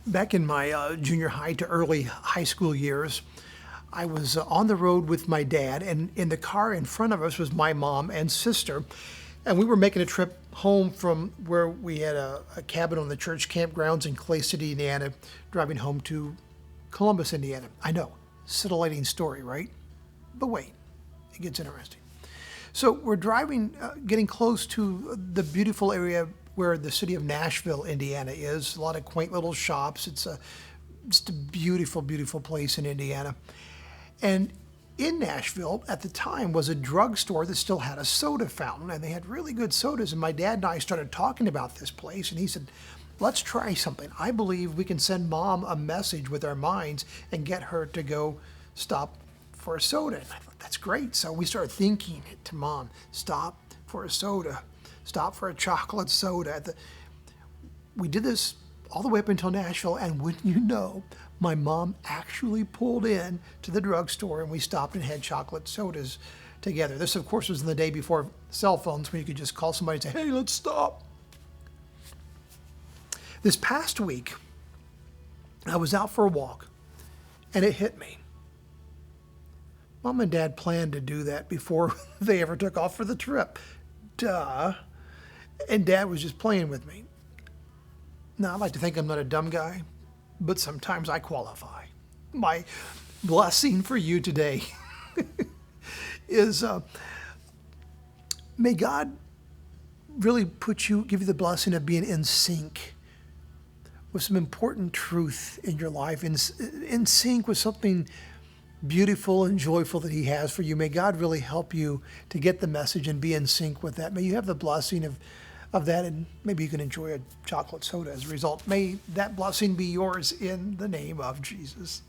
Back in my junior high to early high school years, I was on the road with my dad, and in the car in front of us was my mom and sister. And we were making a trip home from where we had a cabin on the church campgrounds in Clay City, Indiana, driving home to Columbus, Indiana. I know, scintillating story, right? But wait, it gets interesting. So we're driving, getting close to the beautiful area where the city of Nashville, Indiana is. A lot of quaint little shops. It's just a beautiful, beautiful place in Indiana. And in Nashville at the time was a drugstore that still had a soda fountain, and they had really good sodas. And my dad and I started talking about this place, and he said, let's try something. I believe we can send mom a message with our minds and get her to go stop for a soda. And I thought, that's great. So we started thinking it to mom, stop for a soda, stop for a chocolate soda. We did this all the way up until Nashville, and wouldn't you know, my mom actually pulled in to the drugstore and we stopped and had chocolate sodas together. This, of course, was in the day before cell phones when you could just call somebody and say, hey, let's stop. This past week, I was out for a walk and it hit me. Mom and Dad planned to do that before they ever took off for the trip. Duh. And Dad was just playing with me. Now, I like to think I'm not a dumb guy, but sometimes I qualify. My blessing for you today is may God really give you the blessing of being in sync with some important truth in your life, in sync with something beautiful and joyful that He has for you. May God really help you to get the message and be in sync with that. May you have the blessing of that, and maybe you can enjoy a chocolate soda as a result. May that blessing be yours in the name of Jesus.